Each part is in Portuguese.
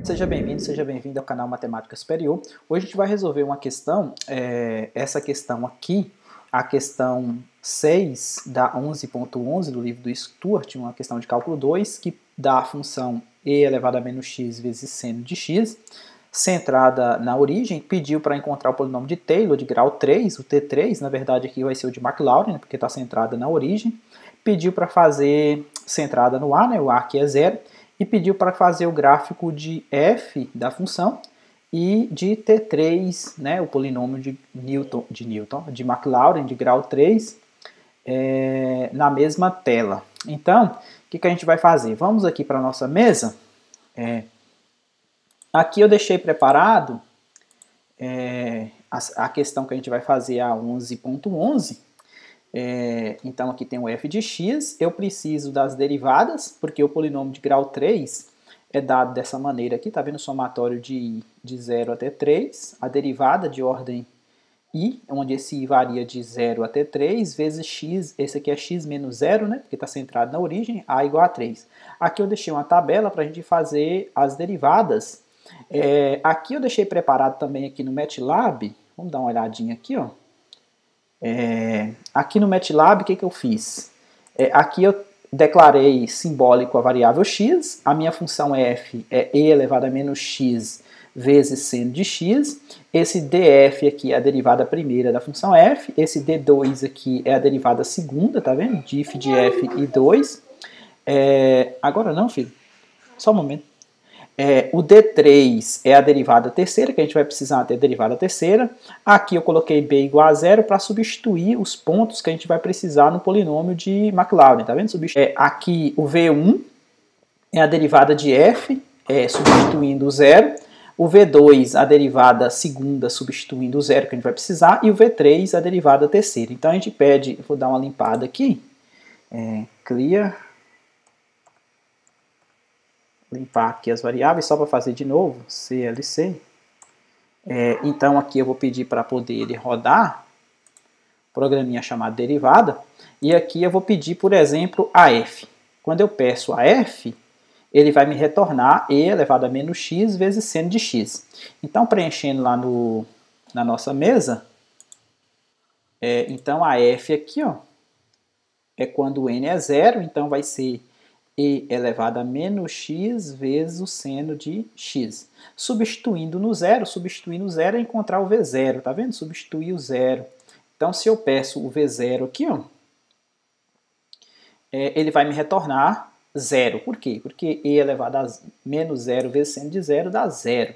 Seja bem-vindo ao canal Matemática Superior. Hoje a gente vai resolver uma questão, essa questão aqui, a questão 6 da 11.11 do livro do Stuart, uma questão de cálculo 2, que dá a função e elevado a menos x vezes seno de x, centrada na origem, pediu para encontrar o polinômio de Taylor de grau 3, o T3, na verdade aqui vai ser o de Maclaurin, porque está centrada na origem, pediu para fazer centrada no A, né, o A aqui é 0, e pediu para fazer o gráfico de f da função e de T3, né, o polinômio de Maclaurin de grau 3, na mesma tela. Então, o que a gente vai fazer? Vamos aqui para a nossa mesa. Aqui eu deixei preparado a questão que a gente vai fazer, a 11.11. Então aqui tem o f de x, eu preciso das derivadas, porque o polinômio de grau 3 é dado dessa maneira aqui, tá vendo o somatório de 0 até 3, a derivada de ordem i, onde esse i varia de 0 até 3, vezes x, esse aqui é x menos 0, né, porque está centrado na origem, a igual a 3. Aqui eu deixei uma tabela para a gente fazer as derivadas. Aqui eu deixei preparado também aqui no MATLAB, vamos dar uma olhadinha aqui, ó. Aqui no MATLAB, o que eu fiz? Aqui eu declarei simbólico a variável x, a minha função f é e elevado a menos x vezes seno de x, esse df aqui é a derivada primeira da função f, esse d2 aqui é a derivada segunda, tá vendo? Dif de f e 2. Agora não, filho, só um momento. O D3 é a derivada terceira, que a gente vai precisar ter a derivada terceira. Aqui eu coloquei b igual a 0 para substituir os pontos que a gente vai precisar no polinômio de Maclaurin, tá vendo? Aqui o V1 é a derivada de f, substituindo o 0. O V2, a derivada segunda, substituindo o 0 que a gente vai precisar. E o V3, a derivada terceira. Então a gente pede, vou dar uma limpada aqui, clear. Limpar aqui as variáveis, só para fazer de novo, CLC. Então aqui eu vou pedir para poder ele rodar, programinha chamado derivada, e aqui eu vou pedir, por exemplo, a f. Quando eu peço a f, ele vai me retornar e elevado a menos x vezes seno de x. Então, preenchendo lá na nossa mesa, então a f aqui, ó, é quando o n é 0, então vai ser e elevado a menos x vezes o seno de x. Substituindo o zero é encontrar o V0, tá vendo? Substituir o zero. Então, se eu peço o V0 aqui, ó, ele vai me retornar zero. Por quê? Porque e elevado a menos 0 vezes seno de 0 dá 0.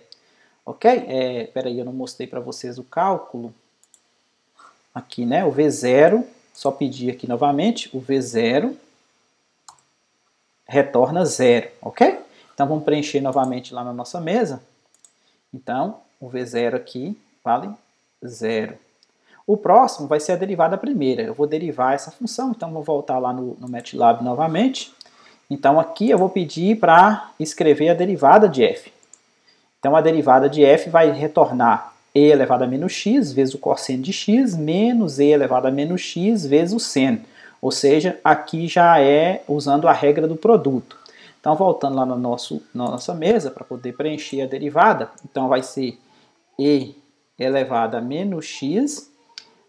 Ok? Espera aí, eu não mostrei para vocês o cálculo. Aqui, né? O V0, só pedir aqui novamente, o V0 retorna 0, ok? Então vamos preencher novamente lá na nossa mesa. Então, o V0 aqui vale 0. O próximo vai ser a derivada primeira. Eu vou derivar essa função, então vou voltar lá no MATLAB novamente. Então aqui eu vou pedir para escrever a derivada de f. Então a derivada de f vai retornar e elevado a menos x vezes o cosseno de x menos e elevado a menos x vezes o seno. Ou seja, aqui já é usando a regra do produto. Então, voltando lá na nossa mesa, para poder preencher a derivada, então vai ser e elevado a menos x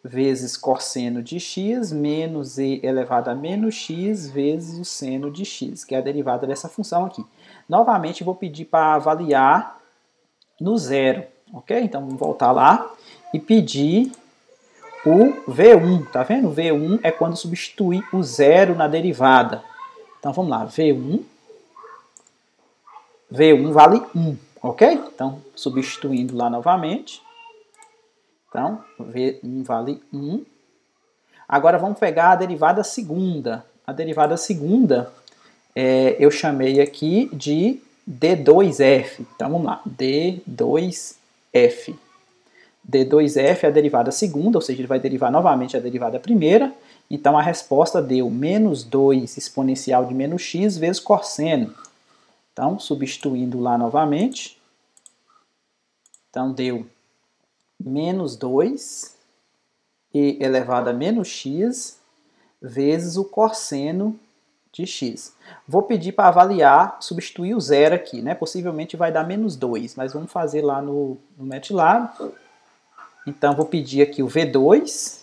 vezes cosseno de x menos e elevado a menos x vezes o seno de x, que é a derivada dessa função aqui. Novamente, vou pedir para avaliar no zero, ok? Então, vamos voltar lá e pedir o V1, tá vendo? O V1 é quando substitui o zero na derivada. Então vamos lá, V1 vale 1, ok? Então, substituindo lá novamente. Então, V1 vale 1. Agora vamos pegar a derivada segunda. A derivada segunda eu chamei aqui de D2F. Então vamos lá, D2F. D2F é a derivada segunda, ou seja, ele vai derivar novamente a derivada primeira. Então a resposta deu menos 2 exponencial de menos x vezes cosseno. Então, substituindo lá novamente, então deu menos 2 e elevado a menos x vezes o cosseno de x. Vou pedir para avaliar, substituir o zero aqui, né? Possivelmente vai dar menos 2, mas vamos fazer lá no MATLAB. Então, vou pedir aqui o V2.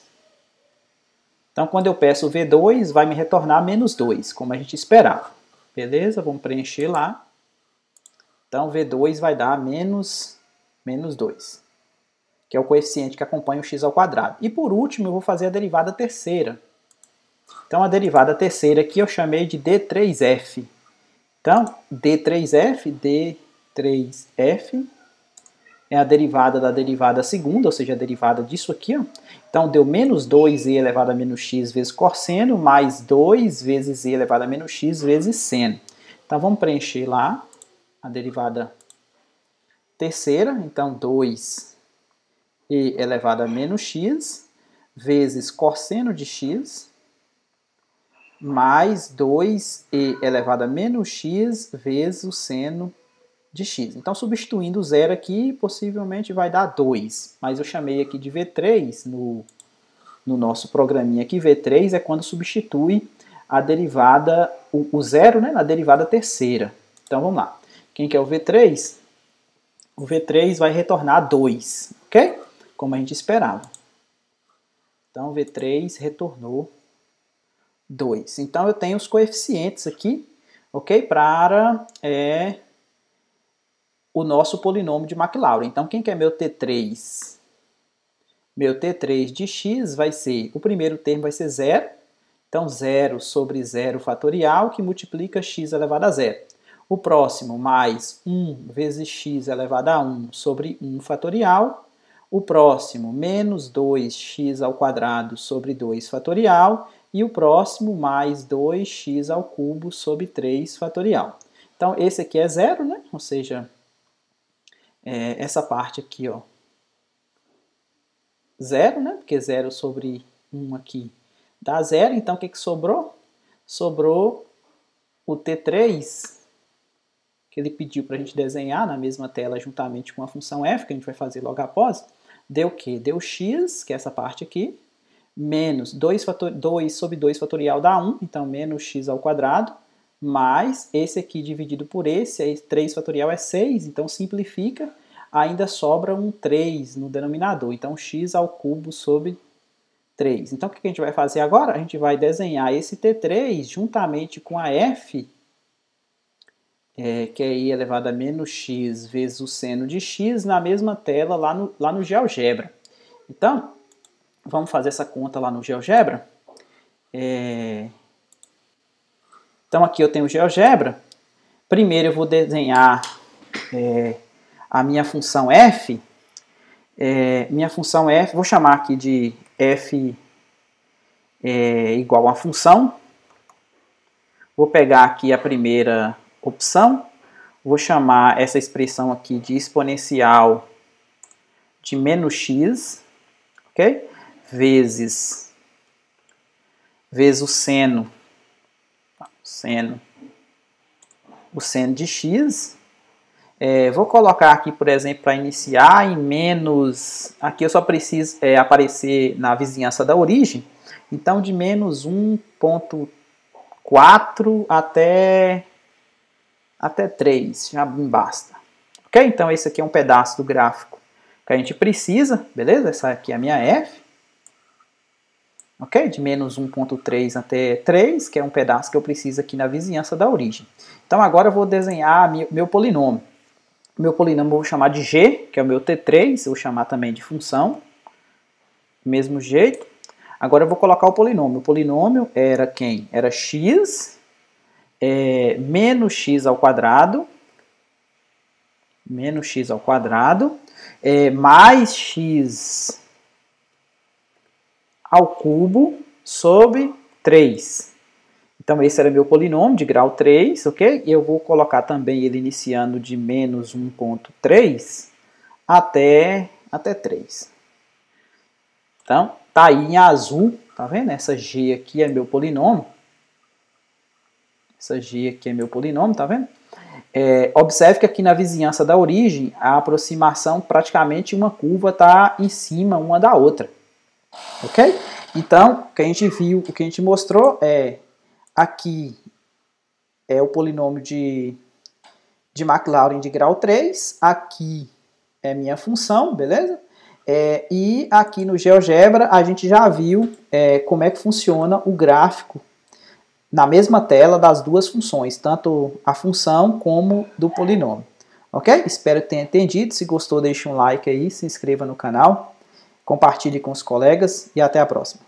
Então, quando eu peço o V2, vai me retornar menos 2, como a gente esperava. Beleza? Vamos preencher lá. Então, V2 vai dar menos 2, que é o coeficiente que acompanha o x ao quadrado. E por último, eu vou fazer a derivada terceira. Então, a derivada terceira aqui eu chamei de D3F. Então, D3F é a derivada da derivada segunda, ou seja, a derivada disso aqui. Ó. Então, deu menos 2e elevado a menos x vezes cosseno, mais 2 vezes e elevado a menos x vezes seno. Então, vamos preencher lá a derivada terceira. Então, 2e elevado a menos x vezes cosseno de x mais 2e elevado a menos x vezes o seno de x. Então, substituindo o zero aqui, possivelmente vai dar 2. Mas eu chamei aqui de V3 no nosso programinha aqui. V3 é quando substitui a derivada, o zero, né, na derivada terceira. Então, vamos lá. Quem quer o V3? O V3 vai retornar 2, ok? Como a gente esperava. Então, o V3 retornou 2. Então, eu tenho os coeficientes aqui, ok? Para o nosso polinômio de Maclaurin. Então, quem que é meu T3? Meu T3 de x vai ser, o primeiro termo vai ser 0. Então, 0 sobre 0 fatorial, que multiplica x elevado a 0. O próximo, mais 1 vezes x elevado a 1 sobre 1 fatorial. O próximo, menos 2x ao quadrado sobre 2 fatorial. E o próximo, mais 2x ao cubo sobre 3 fatorial. Então, esse aqui é 0, né? Ou seja, essa parte aqui, ó, 0, né? Porque 0 sobre 1 aqui dá 0. Então, o que sobrou? Sobrou o T3, que ele pediu para a gente desenhar na mesma tela juntamente com a função f, que a gente vai fazer logo após. Deu o quê? Deu x, que é essa parte aqui, menos 2 sobre 2 fatorial dá 1, então menos x ao quadrado, mais esse aqui dividido por esse, aí 3 fatorial é 6, então simplifica, ainda sobra um 3 no denominador, então x ao cubo sobre 3. Então o que a gente vai fazer agora? A gente vai desenhar esse T3 juntamente com a f, que é i elevado a menos x vezes o seno de x, na mesma tela lá no GeoGebra. Então, vamos fazer essa conta lá no GeoGebra. Então, aqui eu tenho o GeoGebra. Primeiro eu vou desenhar a minha função f. Minha função f, vou chamar aqui de f igual a função. Vou pegar aqui a primeira opção. Vou chamar essa expressão aqui de exponencial de menos x, ok? Vezes o seno de x. Vou colocar aqui, por exemplo, para iniciar em menos... Aqui eu só preciso aparecer na vizinhança da origem. Então, de menos 1,4 até 3, já me basta. Ok? Então, esse aqui é um pedaço do gráfico que a gente precisa, beleza? Essa aqui é a minha f. Ok? De menos 1,3 até 3, que é um pedaço que eu preciso aqui na vizinhança da origem. Então, agora eu vou desenhar meu polinômio. Meu polinômio eu vou chamar de g, que é o meu T3, eu vou chamar também de função. Do mesmo jeito. Agora eu vou colocar o polinômio. O polinômio era quem? Era x menos x ao quadrado, mais x ao cubo sobre 3. Então, esse era meu polinômio de grau 3, ok? E eu vou colocar também ele iniciando de menos 1,3 até 3. Então, tá aí em azul, tá vendo? Essa g aqui é meu polinômio. Essa g aqui é meu polinômio, tá vendo? Observe que aqui na vizinhança da origem, a aproximação, praticamente uma curva está em cima uma da outra. Ok? Então, o que a gente viu, o que a gente mostrou aqui é o polinômio de Maclaurin de grau 3, aqui é minha função, beleza? E aqui no GeoGebra a gente já viu como é que funciona o gráfico na mesma tela das duas funções, tanto a função como do polinômio. Ok? Espero que tenha entendido. Se gostou, deixe um like aí, se inscreva no canal, compartilhe com os colegas e até a próxima.